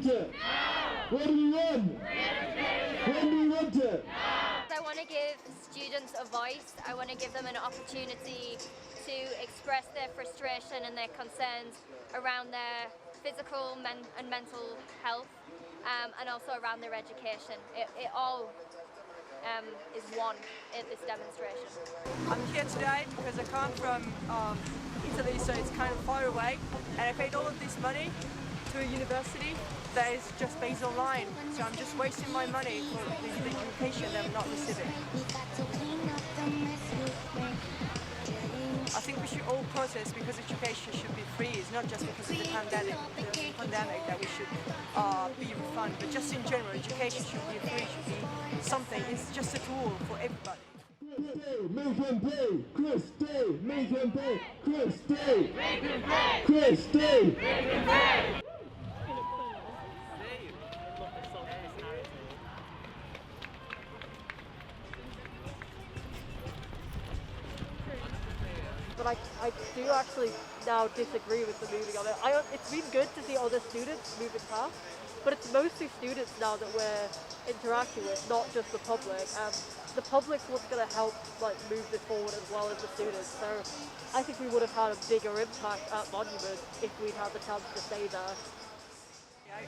want it? Now. What do we want? When do we want it? I want to give students a voice. I want to give them an opportunity to express their frustration and their concerns around their physical and mental health, and also around their education. It all is one at this demonstration. I'm here today because I come from Italy, so it's kind of far away, and I paid all of this money to a university that is just based online, so I'm just wasting my money for the education that I'm not receiving. I think we should all protest because education should be free. It's not just because of the pandemic that we should be refunded, but just in general, education should be free, should be something. It's just a tool for everybody. Make him pay! Christy! Make him pay! Christy! Make him pay! Christy! Make him pay! But I do actually now disagree with the moving of it. It's been good to see other students moving past, but it's mostly students now that we're interacting with, not just the public. The public's what's going to help move this forward as well as the students. So I think we would have had a bigger impact at Monument if we'd had the chance to stay there.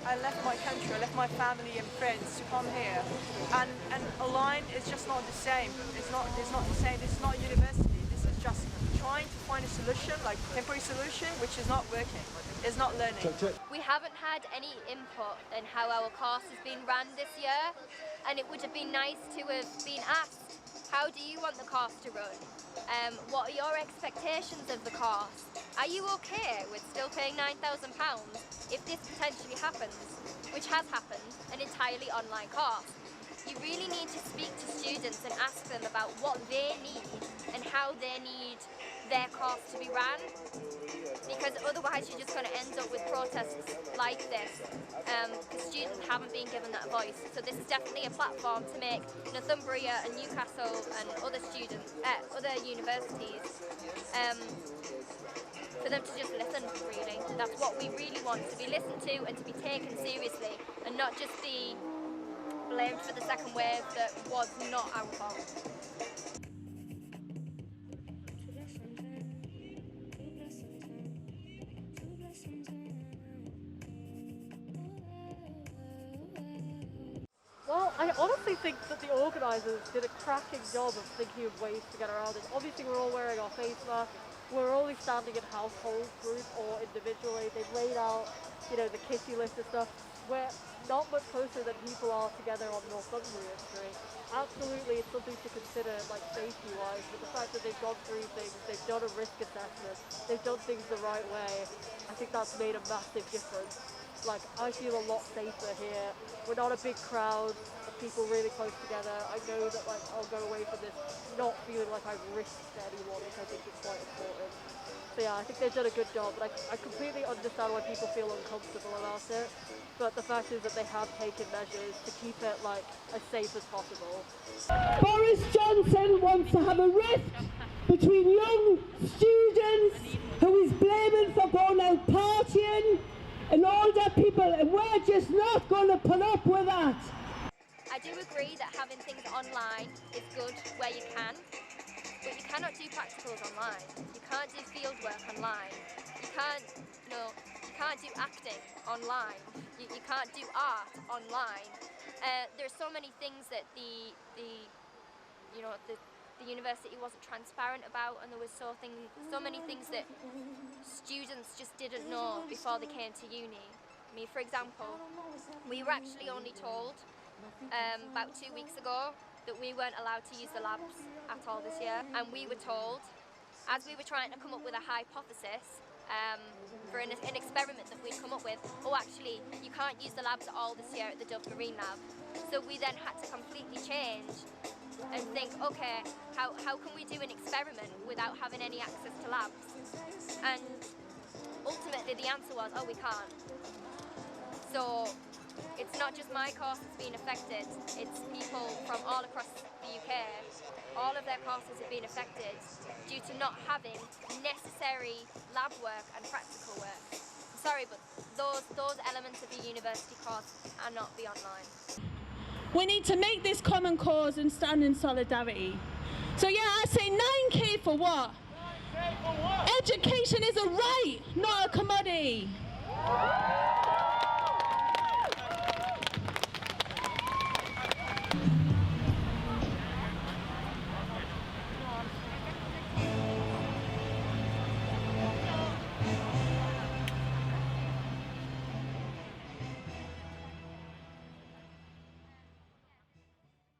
I left my country, I left my family and friends to come here, and online is just not the same. It's not the same. This is not university. This is just trying to find a solution, like temporary solution, which is not working. It's not learning. We haven't had any input in how our course has been run this year, and it would have been nice to have been asked, how do you want the course to run? What are your expectations of the course? Are you okay with still paying £9,000 if this potentially happens, which has happened, an entirely online course? You really need to speak to students and ask them about what they need and how they need their course to be ran, because otherwise you're just going to end up with protests like this, because students haven't been given that voice. So this is definitely a platform to make Northumbria and Newcastle and other students, other universities, for them to just listen, really. That's what we really want, to be listened to and to be taken seriously, and not just be blamed for the second wave that was not our fault. Well, I honestly think that the organisers did a cracking job of thinking of ways to get around it. Obviously we're all wearing our face masks, we're only standing in household group or individually. They've laid out, the kitty list and stuff. We're not much closer than people are together on Northumbria Street. Absolutely, it's something to consider, safety-wise, but the fact that they've gone through things, they've done a risk assessment, they've done things the right way, I think that's made a massive difference. I feel a lot safer here. We're not a big crowd of people really close together. I know that I'll go away from this not feeling like I've risked anyone, which I think is quite important. So yeah, I think they've done a good job, but I completely understand why people feel uncomfortable about it. But the fact is that they have taken measures to keep it as safe as possible. Boris Johnson wants to have a rift between young students who is blaming for going out partying and older people, and we're just not going to put up with that. I do agree that having things online is good where you can, but you cannot do practicals online. You can't do field work online. You can't do acting online. You can't do art online. There are so many things that the university wasn't transparent about, and there was so many things that students just didn't know before they came to uni. I mean, for example, we were actually only told about 2 weeks ago that we weren't allowed to use the labs at all this year, and we were told, as we were trying to come up with a hypothesis for an experiment that we'd come up with, actually you can't use the labs at all this year at the Dove Marine Lab. So we then had to completely change and think, okay, how can we do an experiment without having any access to labs? And ultimately the answer was, we can't. So it's not just my course that's been affected, it's people from all across the UK. All of their courses have been affected due to not having necessary lab work and practical work. sorry, but those elements of the university course cannot be online. We need to make this common cause and stand in solidarity. So yeah, I say 9K for what? 9K for what? Education is a right, not a commodity.